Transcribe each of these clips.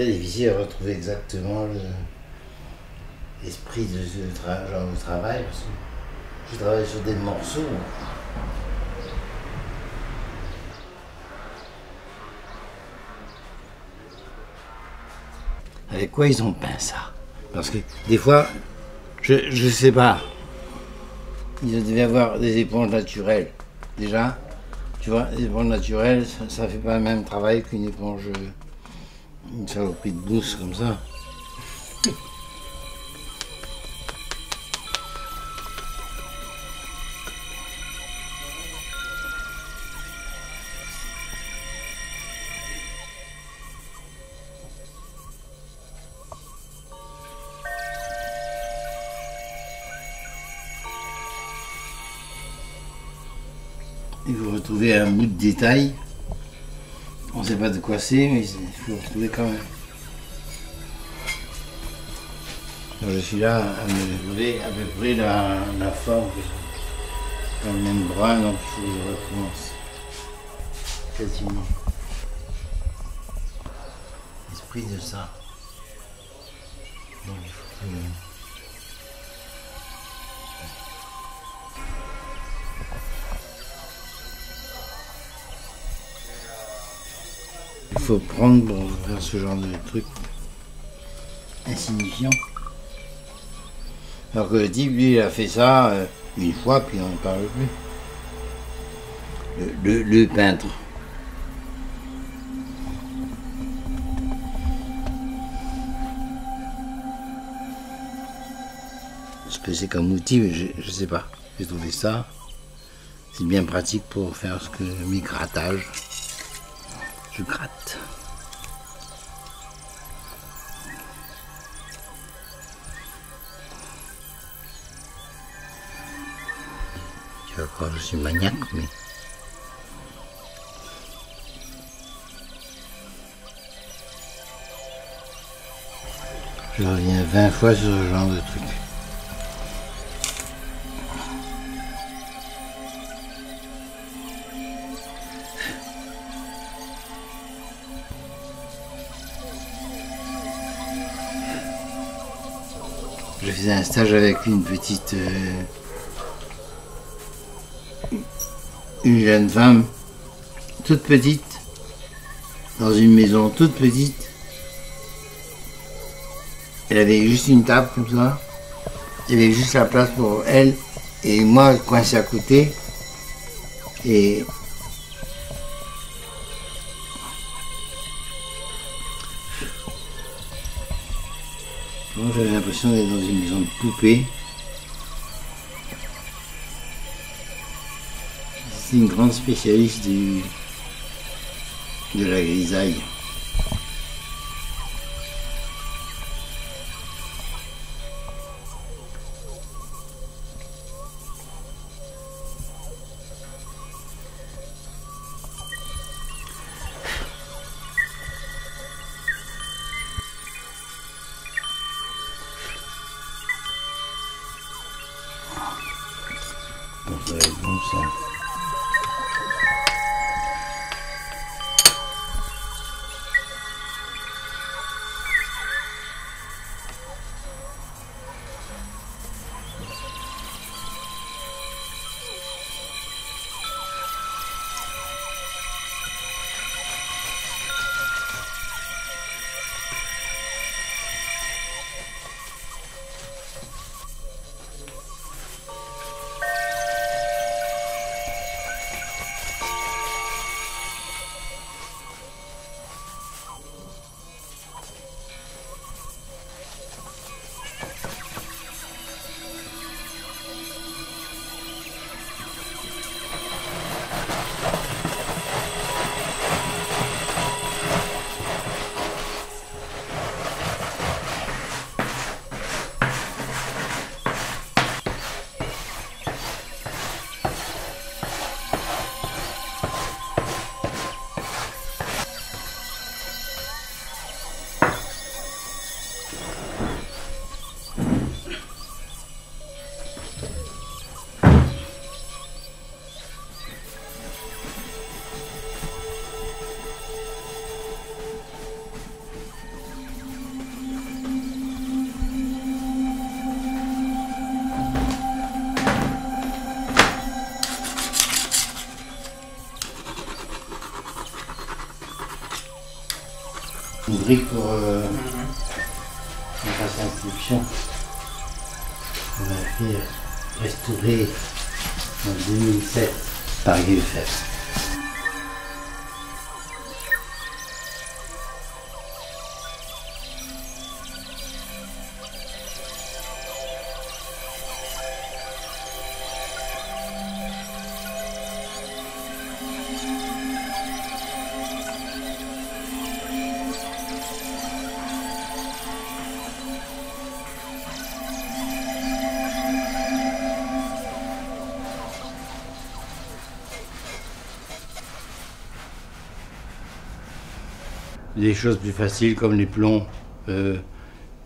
très difficile à retrouver exactement l'esprit de ce genre de travail, parce que je travaille sur des morceaux. Avec quoi ils ont peint ça? Parce que des fois, je sais pas, il devait y avoir des éponges naturelles. Déjà, tu vois, les éponges naturelles, ça fait pas le même travail qu'une éponge, une saloperie de douce comme ça. Il faut retrouver un bout de détail. On ne sait pas de quoi c'est, mais il faut retrouver quand même. Alors je suis là à me trouver à peu près la forme, dans le même bras, donc il faut que je recommence quasiment. L'esprit de ça. Donc il faut que... Il faut prendre pour faire ce genre de truc insignifiant. Alors que le type, lui, il a fait ça une fois, puis on n'en parle plus. Le peintre. Ce que c'est comme outil, je sais pas. J'ai trouvé ça. C'est bien pratique pour faire ce que mes grattages. Je gratte. Tu vas croire que je suis maniaque, mais... Je reviens 20 fois sur ce genre de truc. Je faisais un stage avec une petite... une jeune femme, toute petite, dans une maison toute petite. Elle avait juste une table comme ça. Il y avait juste la place pour elle et moi coincé à côté. Et bon, j'avais l'impression d'être dans une maison de poupée. C'est une grande spécialiste de la grisaille. Bon, ça va être bon ça. briques pour on passe l'inscription. On m'a fait restaurer en 2007 par Guy Lefebvre. Des choses plus faciles comme les plombs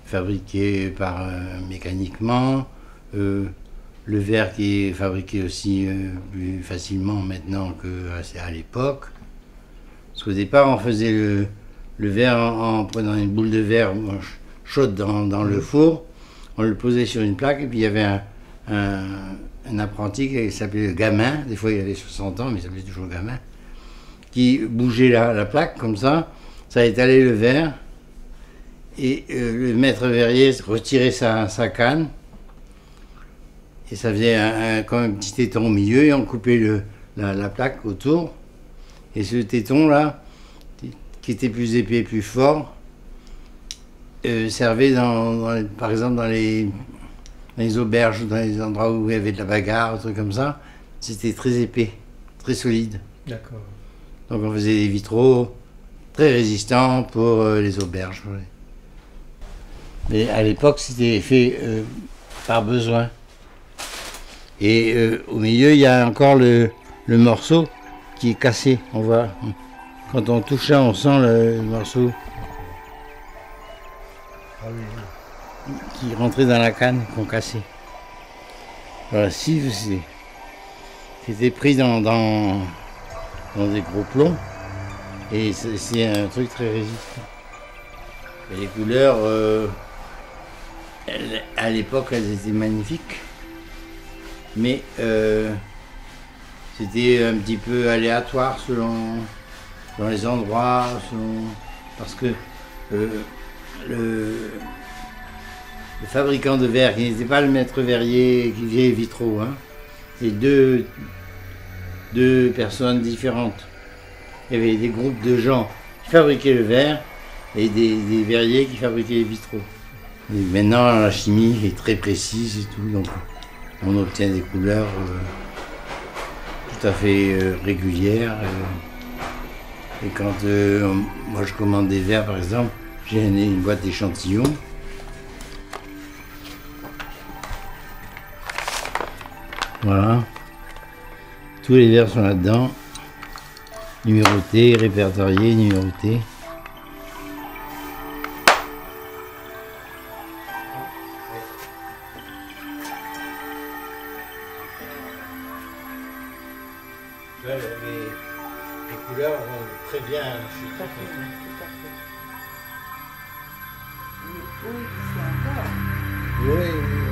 fabriqués par mécaniquement, le verre qui est fabriqué aussi plus facilement maintenant qu'à l'époque. Parce qu'au départ on faisait le verre en prenant une boule de verre chaude dans le four, on le posait sur une plaque et puis il y avait un apprenti qui s'appelait le gamin, des fois il avait 60 ans mais il s'appelait toujours gamin, qui bougeait la plaque comme ça étalait le verre, et le maître verrier retirait sa canne, et ça faisait comme un petit téton au milieu, et on coupait la plaque autour, et ce téton-là, qui était plus épais, plus fort, servait par exemple dans les auberges, dans les endroits où il y avait de la bagarre, un truc comme ça, c'était très épais, très solide. D'accord. Donc on faisait des vitraux très résistant pour les auberges. Ouais. Mais à l'époque, c'était fait par besoin. Et au milieu, il y a encore le morceau qui est cassé. On voit, quand on touche ça, on sent le morceau qui rentrait dans la canne, qu'on cassait. Voilà, si c'était pris dans des gros plombs. Et c'est un truc très résistant. Et les couleurs, à l'époque, elles étaient magnifiques. Mais c'était un petit peu aléatoire selon les endroits, parce que le fabricant de verre, qui n'était pas le maître verrier qui faisait les vitraux, hein, c'est deux personnes différentes. Il y avait des groupes de gens qui fabriquaient le verre et des verriers qui fabriquaient les vitraux. Et maintenant, la chimie est très précise et tout, donc on obtient des couleurs tout à fait régulières. Et quand moi je commande des verres, par exemple, j'ai une boîte d'échantillons. Voilà. Tous les verres sont là-dedans. Numéroté, répertorié, numéroté. Les couleurs vont très bien. Tout à fait, tout à fait. Mais oui, c'est encore. Oui, oui.